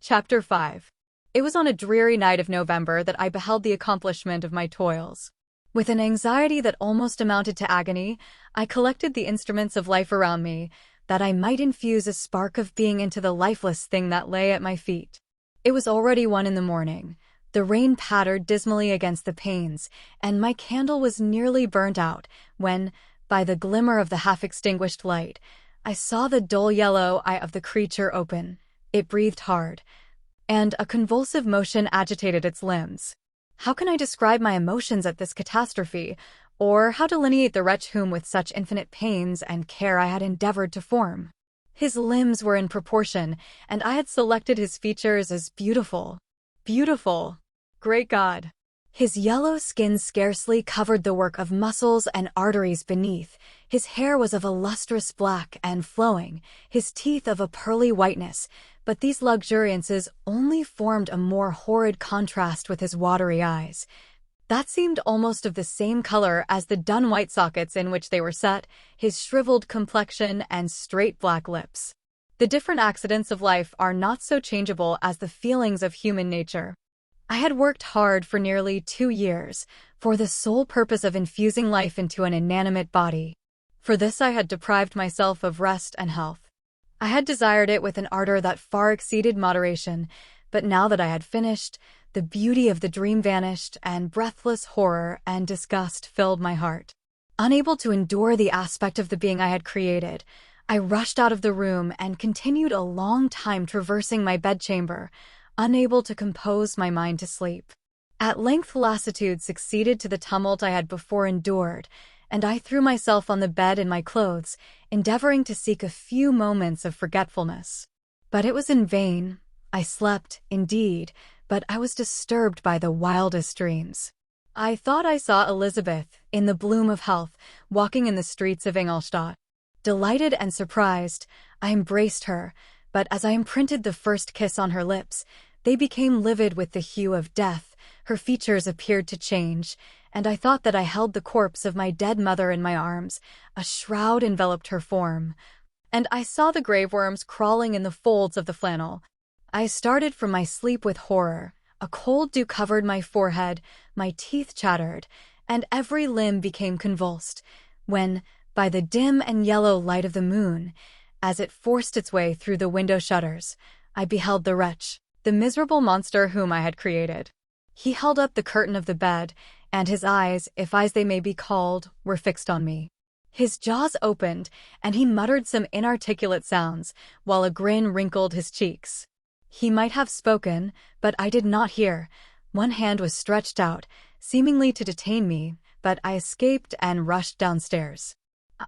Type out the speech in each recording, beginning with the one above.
Chapter 5. It was on a dreary night of November that I beheld the accomplishment of my toils. With an anxiety that almost amounted to agony, I collected the instruments of life around me, that I might infuse a spark of being into the lifeless thing that lay at my feet. It was already 1 in the morning. The rain pattered dismally against the panes, and my candle was nearly burnt out, when, by the glimmer of the half-extinguished light, I saw the dull yellow eye of the creature open. It breathed hard, and a convulsive motion agitated its limbs. How can I describe my emotions at this catastrophe, or how delineate the wretch whom with such infinite pains and care I had endeavored to form? His limbs were in proportion, and I had selected his features as beautiful. Beautiful! Great God! His yellow skin scarcely covered the work of muscles and arteries beneath. His hair was of a lustrous black and flowing, his teeth of a pearly whiteness, but these luxuriances only formed a more horrid contrast with his watery eyes, that seemed almost of the same color as the dun white sockets in which they were set, his shriveled complexion and straight black lips. The different accidents of life are not so changeable as the feelings of human nature. I had worked hard for nearly 2 years, for the sole purpose of infusing life into an inanimate body. For this I had deprived myself of rest and health. I had desired it with an ardor that far exceeded moderation, but now that I had finished, the beauty of the dream vanished, and breathless horror and disgust filled my heart. Unable to endure the aspect of the being I had created, I rushed out of the room and continued a long time traversing my bedchamber, unable to compose my mind to sleep. At length lassitude succeeded to the tumult I had before endured, and I threw myself on the bed in my clothes, endeavoring to seek a few moments of forgetfulness. But it was in vain. I slept, indeed, but I was disturbed by the wildest dreams. I thought I saw Elizabeth, in the bloom of health, walking in the streets of Ingolstadt. Delighted and surprised, I embraced her, but as I imprinted the first kiss on her lips, they became livid with the hue of death, her features appeared to change, and I thought that I held the corpse of my dead mother in my arms. A shroud enveloped her form, and I saw the grave worms crawling in the folds of the flannel. I started from my sleep with horror. A cold dew covered my forehead, my teeth chattered, and every limb became convulsed, when, by the dim and yellow light of the moon, as it forced its way through the window shutters, I beheld the wretch, the miserable monster whom I had created. He held up the curtain of the bed, and his eyes, if eyes they may be called, were fixed on me. His jaws opened, and he muttered some inarticulate sounds, while a grin wrinkled his cheeks. He might have spoken, but I did not hear. One hand was stretched out, seemingly to detain me, but I escaped and rushed downstairs.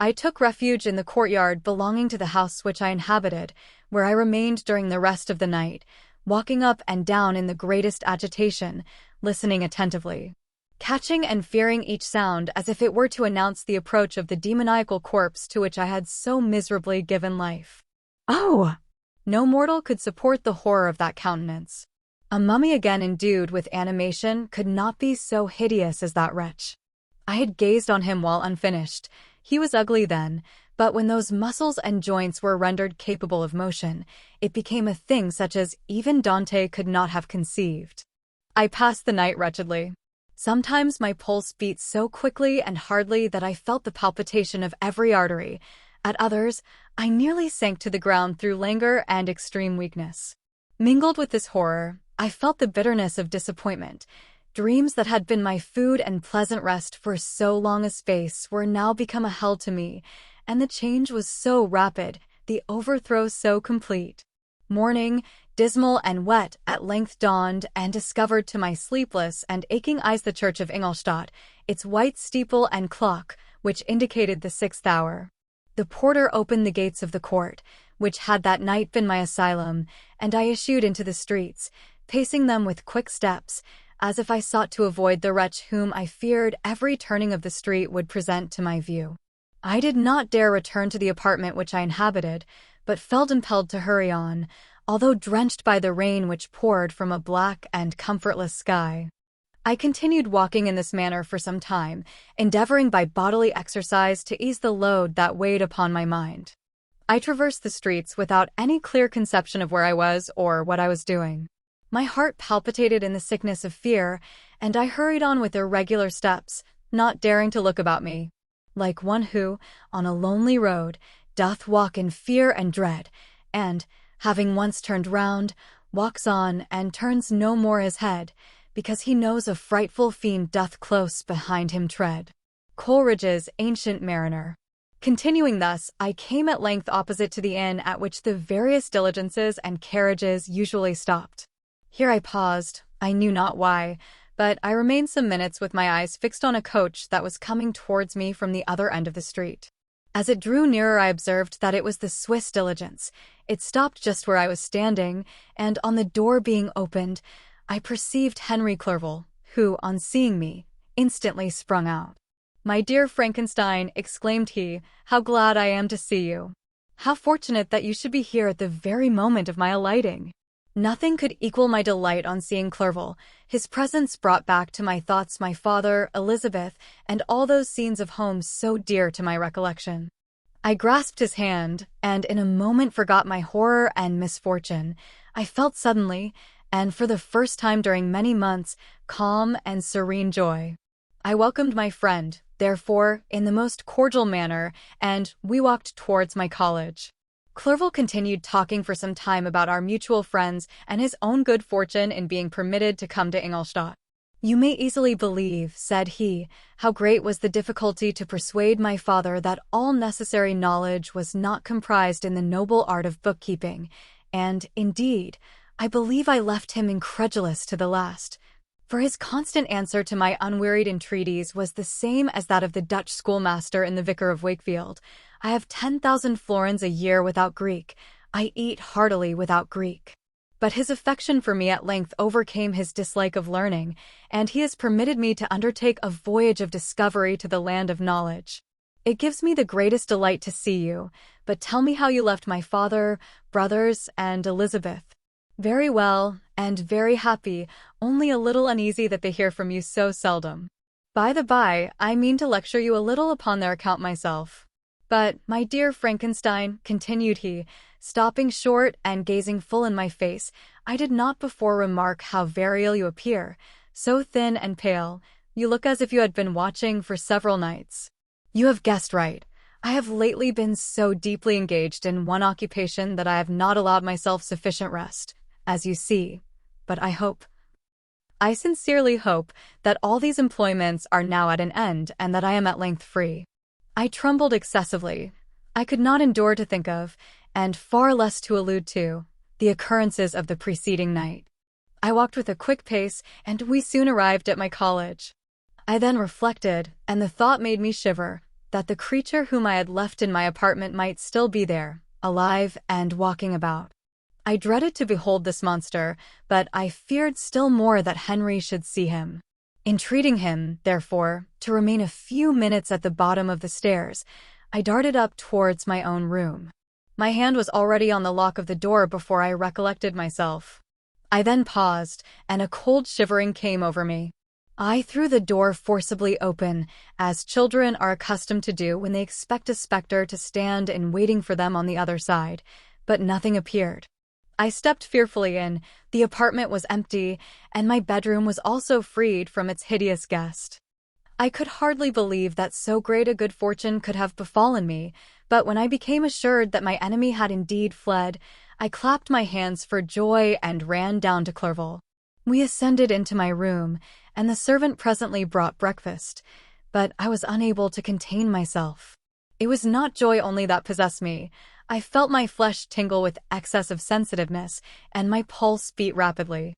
I took refuge in the courtyard belonging to the house which I inhabited, where I remained during the rest of the night, walking up and down in the greatest agitation, listening attentively, catching and fearing each sound as if it were to announce the approach of the demoniacal corpse to which I had so miserably given life. Oh! No mortal could support the horror of that countenance. A mummy again endued with animation could not be so hideous as that wretch. I had gazed on him while unfinished. He was ugly then, but when those muscles and joints were rendered capable of motion, it became a thing such as even Dante could not have conceived. I passed the night wretchedly. Sometimes my pulse beat so quickly and hardly that I felt the palpitation of every artery. At others, I nearly sank to the ground through languor and extreme weakness. Mingled with this horror, I felt the bitterness of disappointment. Dreams that had been my food and pleasant rest for so long a space were now become a hell to me, and the change was so rapid, the overthrow so complete. Morning, dismal and wet, at length dawned and discovered to my sleepless and aching eyes the church of Ingolstadt, its white steeple and clock, which indicated the 6th hour. The porter opened the gates of the court, which had that night been my asylum, and I issued into the streets, pacing them with quick steps, as if I sought to avoid the wretch whom I feared every turning of the street would present to my view. I did not dare return to the apartment which I inhabited, but felt impelled to hurry on, although drenched by the rain which poured from a black and comfortless sky. I continued walking in this manner for some time, endeavoring by bodily exercise to ease the load that weighed upon my mind. I traversed the streets without any clear conception of where I was or what I was doing. My heart palpitated in the sickness of fear, and I hurried on with irregular steps, not daring to look about me. Like one who, on a lonely road, doth walk in fear and dread, and, having once turned round, walks on and turns no more his head, because he knows a frightful fiend doth close behind him tread. Coleridge's Ancient Mariner. Continuing thus, I came at length opposite to the inn at which the various diligences and carriages usually stopped. Here I paused, I knew not why, but I remained some minutes with my eyes fixed on a coach that was coming towards me from the other end of the street. As it drew nearer, I observed that it was the Swiss diligence. It stopped just where I was standing, and on the door being opened, I perceived Henry Clerval, who, on seeing me, instantly sprung out. "My dear Frankenstein," exclaimed he, "how glad I am to see you! How fortunate that you should be here at the very moment of my alighting!" Nothing could equal my delight on seeing Clerval. His presence brought back to my thoughts my father, Elizabeth, and all those scenes of home so dear to my recollection. I grasped his hand, and in a moment forgot my horror and misfortune. I felt suddenly, and for the first time during many months, calm and serene joy. I welcomed my friend, therefore, in the most cordial manner, and we walked towards my college. Clerval continued talking for some time about our mutual friends and his own good fortune in being permitted to come to Ingolstadt. "You may easily believe," said he, "how great was the difficulty to persuade my father that all necessary knowledge was not comprised in the noble art of bookkeeping, and, indeed, I believe I left him incredulous to the last. For his constant answer to my unwearied entreaties was the same as that of the Dutch schoolmaster in The Vicar of Wakefield. I have 10,000 florins a year without Greek. I eat heartily without Greek." But his affection for me at length overcame his dislike of learning, and he has permitted me to undertake a voyage of discovery to the land of knowledge. "It gives me the greatest delight to see you, but tell me how you left my father, brothers, and Elizabeth." "Very well, and very happy, only a little uneasy that they hear from you so seldom. By the by, I mean to lecture you a little upon their account myself. But, my dear Frankenstein," continued he, stopping short and gazing full in my face, "I did not before remark how very ill you appear, so thin and pale. You look as if you had been watching for several nights." "You have guessed right. I have lately been so deeply engaged in one occupation that I have not allowed myself sufficient rest, as you see, but I sincerely hope that all these employments are now at an end and that I am at length free." I trembled excessively. I could not endure to think of, and far less to allude to, the occurrences of the preceding night. I walked with a quick pace, and we soon arrived at my college. I then reflected, and the thought made me shiver, that the creature whom I had left in my apartment might still be there, alive and walking about. I dreaded to behold this monster, but I feared still more that Henry should see him. Entreating him, therefore, to remain a few minutes at the bottom of the stairs, I darted up towards my own room. My hand was already on the lock of the door before I recollected myself. I then paused, and a cold shivering came over me. I threw the door forcibly open, as children are accustomed to do when they expect a spectre to stand in waiting for them on the other side, but nothing appeared. I stepped fearfully in. The apartment was empty, and my bedroom was also freed from its hideous guest. I could hardly believe that so great a good fortune could have befallen me, but when I became assured that my enemy had indeed fled, I clapped my hands for joy and ran down to Clerval. We ascended into my room, and the servant presently brought breakfast, but I was unable to contain myself. It was not joy only that possessed me. I felt my flesh tingle with excess of sensitiveness, and my pulse beat rapidly.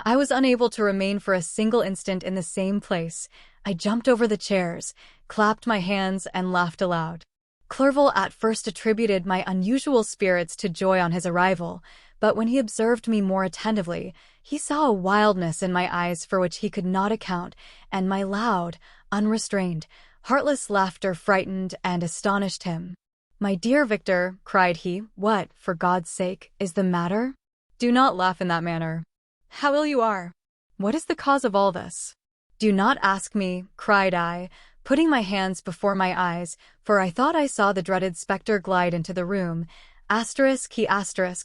I was unable to remain for a single instant in the same place. I jumped over the chairs, clapped my hands, and laughed aloud. Clerval at first attributed my unusual spirits to joy on his arrival, but when he observed me more attentively, he saw a wildness in my eyes for which he could not account, and my loud, unrestrained, heartless laughter frightened and astonished him. "My dear Victor," cried he, "what, for God's sake, is the matter? Do not laugh in that manner. How ill you are! What is the cause of all this?" "Do not ask me," cried I, putting my hands before my eyes, for I thought I saw the dreaded specter glide into the room. He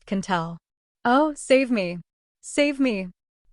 can tell. Oh, save me! Save me!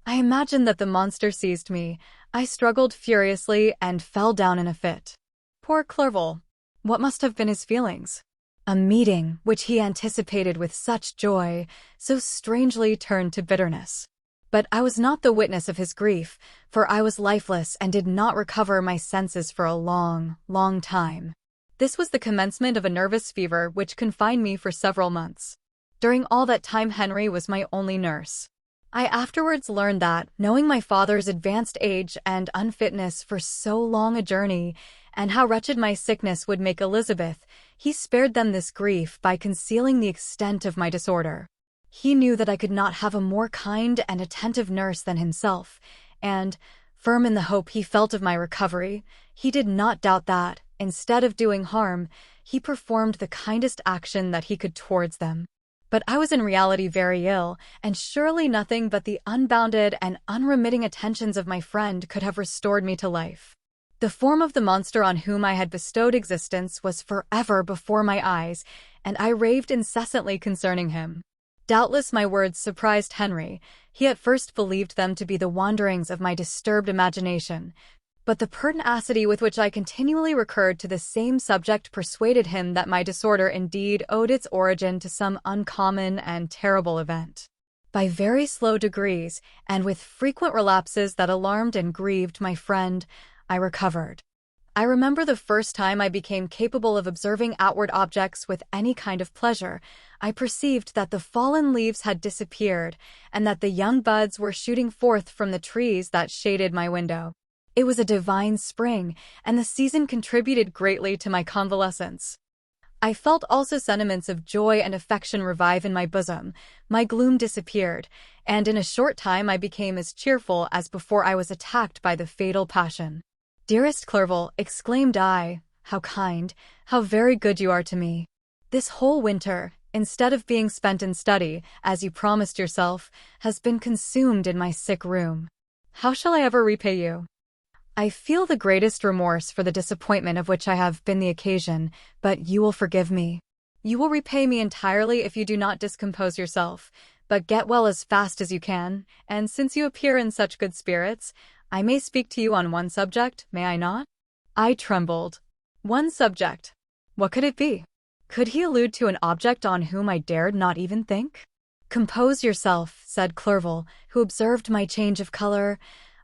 I imagined that the monster seized me. I struggled furiously and fell down in a fit. Poor Clerval. What must have been his feelings? A meeting, which he anticipated with such joy, so strangely turned to bitterness. But I was not the witness of his grief, for I was lifeless and did not recover my senses for a long, long time. This was the commencement of a nervous fever which confined me for several months. During all that time Henry was my only nurse. I afterwards learned that, knowing my father's advanced age and unfitness for so long a journey, and how wretched my sickness would make Elizabeth, he spared them this grief by concealing the extent of my disorder. He knew that I could not have a more kind and attentive nurse than himself, and, firm in the hope he felt of my recovery, he did not doubt that, instead of doing harm, he performed the kindest action that he could towards them. But I was in reality very ill, and surely nothing but the unbounded and unremitting attentions of my friend could have restored me to life. The form of the monster on whom I had bestowed existence was forever before my eyes, and I raved incessantly concerning him. Doubtless my words surprised Henry. He at first believed them to be the wanderings of my disturbed imagination, but the pertinacity with which I continually recurred to the same subject persuaded him that my disorder indeed owed its origin to some uncommon and terrible event. By very slow degrees, and with frequent relapses that alarmed and grieved my friend, I recovered. I remember the first time I became capable of observing outward objects with any kind of pleasure. I perceived that the fallen leaves had disappeared, and that the young buds were shooting forth from the trees that shaded my window. It was a divine spring, and the season contributed greatly to my convalescence. I felt also sentiments of joy and affection revive in my bosom. My gloom disappeared, and in a short time I became as cheerful as before I was attacked by the fatal passion. "Dearest Clerval," exclaimed I, "how kind, how very good you are to me. This whole winter, instead of being spent in study, as you promised yourself, has been consumed in my sick room. How shall I ever repay you? I feel the greatest remorse for the disappointment of which I have been the occasion, but you will forgive me. You will repay me entirely if you do not discompose yourself, but get well as fast as you can, and since you appear in such good spirits, I may speak to you on one subject, may I not?" I trembled. One subject. What could it be? Could he allude to an object on whom I dared not even think? "Compose yourself," said Clerval, who observed my change of color.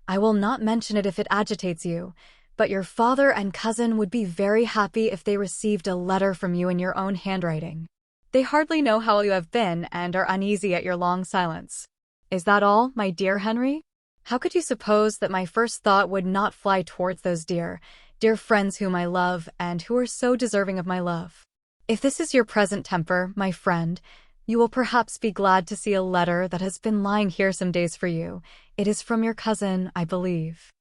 "I will not mention it if it agitates you, but your father and cousin would be very happy if they received a letter from you in your own handwriting. They hardly know how you have been and are uneasy at your long silence. Is that all, my dear Henry? How could you suppose that my first thought would not fly towards those dear, dear friends whom I love and who are so deserving of my love? If this is your present temper, my friend, you will perhaps be glad to see a letter that has been lying here some days for you. It is from your cousin, I believe.